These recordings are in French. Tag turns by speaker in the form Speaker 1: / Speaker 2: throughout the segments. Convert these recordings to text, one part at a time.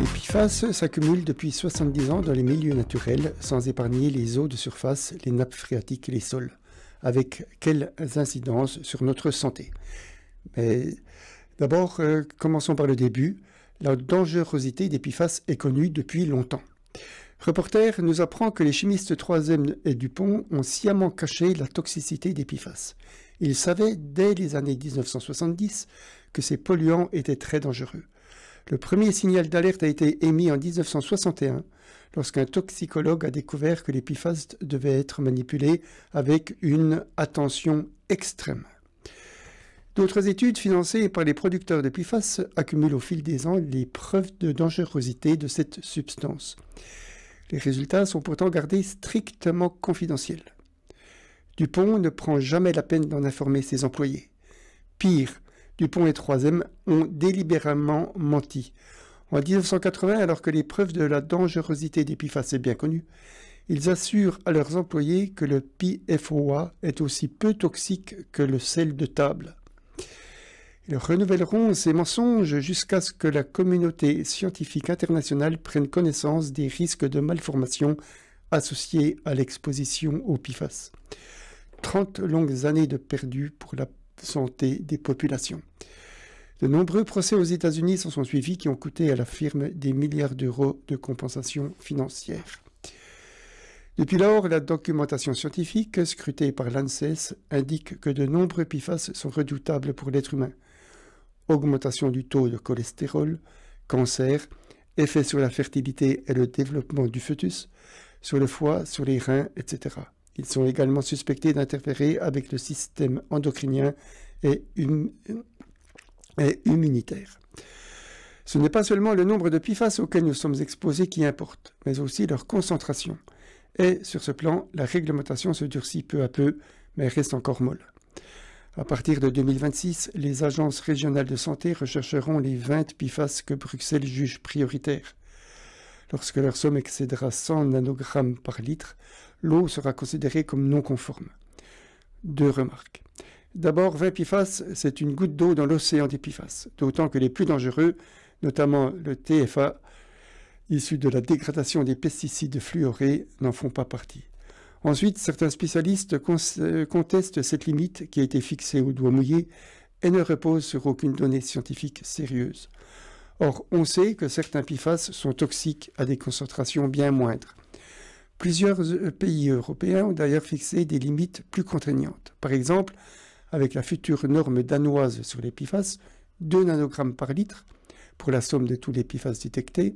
Speaker 1: Les PFAS s'accumulent depuis 70 ans dans les milieux naturels, sans épargner les eaux de surface, les nappes phréatiques et les sols. Avec quelles incidences sur notre santé? Mais d'abord, commençons par le début. La dangerosité des PFAS est connue depuis longtemps. Reporter nous apprend que les chimistes Troisième et Dupont ont sciemment caché la toxicité des PFAS. Ils savaient dès les années 1970 que ces polluants étaient très dangereux. Le premier signal d'alerte a été émis en 1961 lorsqu'un toxicologue a découvert que les PFAS devaient être manipulés avec une attention extrême. D'autres études financées par les producteurs de PFAS accumulent au fil des ans les preuves de dangerosité de cette substance. Les résultats sont pourtant gardés strictement confidentiels. Dupont ne prend jamais la peine d'en informer ses employés. Pire, Dupont et Troisième ont délibérément menti. En 1980, alors que les preuves de la dangerosité des PFAS est bien connues, ils assurent à leurs employés que le PFOA est aussi peu toxique que le sel de table. Ils renouvelleront ces mensonges jusqu'à ce que la communauté scientifique internationale prenne connaissance des risques de malformation associés à l'exposition aux PFAS. 30 longues années de perdu pour la santé des populations. De nombreux procès aux États-Unis s'en sont suivis qui ont coûté à la firme des milliards d'euros de compensation financière. Depuis lors, la documentation scientifique, scrutée par l'ANSES, indique que de nombreux PFAS sont redoutables pour l'être humain. Augmentation du taux de cholestérol, cancer, effet sur la fertilité et le développement du fœtus, sur le foie, sur les reins, etc. Ils sont également suspectés d'interférer avec le système endocrinien et immunitaire. Ce n'est pas seulement le nombre de PFAS auxquels nous sommes exposés qui importe, mais aussi leur concentration. Et sur ce plan, la réglementation se durcit peu à peu, mais reste encore molle. À partir de 2026, les agences régionales de santé rechercheront les 20 PFAS que Bruxelles juge prioritaires. Lorsque leur somme excédera 100 nanogrammes par litre, l'eau sera considérée comme non conforme. Deux remarques. D'abord, 20 PFAS, c'est une goutte d'eau dans l'océan des PFAS, d'autant que les plus dangereux, notamment le TFA, issu de la dégradation des pesticides fluorés, n'en font pas partie. Ensuite, certains spécialistes contestent cette limite qui a été fixée au doigt mouillé et ne repose sur aucune donnée scientifique sérieuse. Or, on sait que certains PFAS sont toxiques à des concentrations bien moindres. Plusieurs pays européens ont d'ailleurs fixé des limites plus contraignantes. Par exemple, avec la future norme danoise sur les PFAS, 2 nanogrammes par litre pour la somme de tous les PFAS détectés.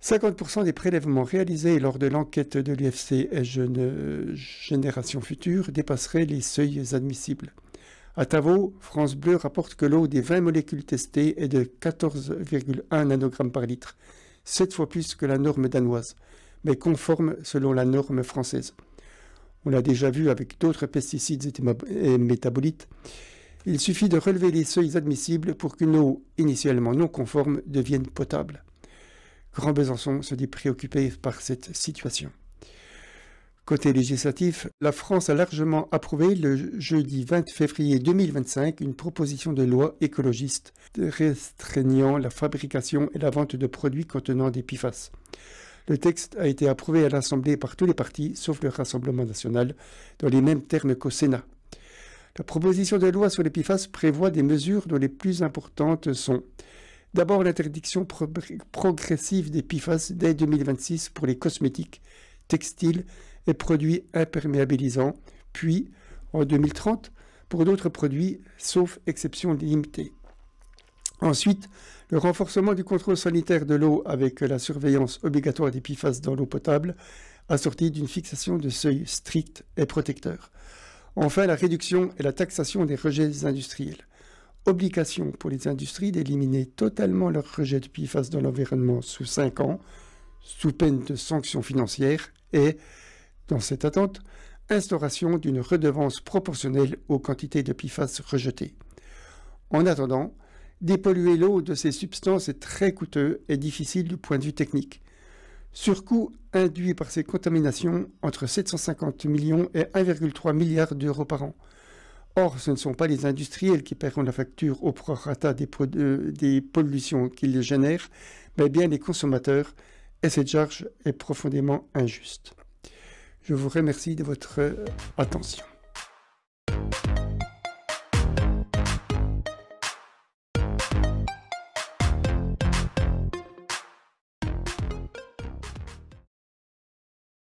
Speaker 1: 50% des prélèvements réalisés lors de l'enquête de l'UFC et Génération Future dépasseraient les seuils admissibles. À Tavo, France Bleu rapporte que l'eau des 20 molécules testées est de 14,1 nanogrammes par litre, 7 fois plus que la norme danoise, mais conforme selon la norme française. On l'a déjà vu avec d'autres pesticides et métabolites. Il suffit de relever les seuils admissibles pour qu'une eau initialement non conforme devienne potable. Grand Besançon se dit préoccupé par cette situation. Côté législatif, la France a largement approuvé le jeudi 20 février 2025 une proposition de loi écologiste restreignant la fabrication et la vente de produits contenant des PFAS. Le texte a été approuvé à l'Assemblée par tous les partis, sauf le Rassemblement national, dans les mêmes termes qu'au Sénat. La proposition de loi sur les PFAS prévoit des mesures dont les plus importantes sont d'abord l'interdiction progressive des PFAS dès 2026 pour les cosmétiques, textiles et produits imperméabilisants, puis en 2030 pour d'autres produits, sauf exception limitée. Ensuite, le renforcement du contrôle sanitaire de l'eau avec la surveillance obligatoire des PFAS dans l'eau potable, assortie d'une fixation de seuils stricts et protecteurs. Enfin, la réduction et la taxation des rejets industriels. Obligation pour les industries d'éliminer totalement leurs rejets de PFAS dans l'environnement sous 5 ans, sous peine de sanctions financières, et, dans cette attente, instauration d'une redevance proportionnelle aux quantités de PFAS rejetées. En attendant, dépolluer l'eau de ces substances est très coûteux et difficile du point de vue technique. Surcoût induit par ces contaminations entre 750 millions et 1,3 milliard d'euros par an. Or, ce ne sont pas les industriels qui paieront la facture au prorata des pollutions qu'ils génèrent, mais bien les consommateurs, et cette charge est profondément injuste. Je vous remercie de votre attention.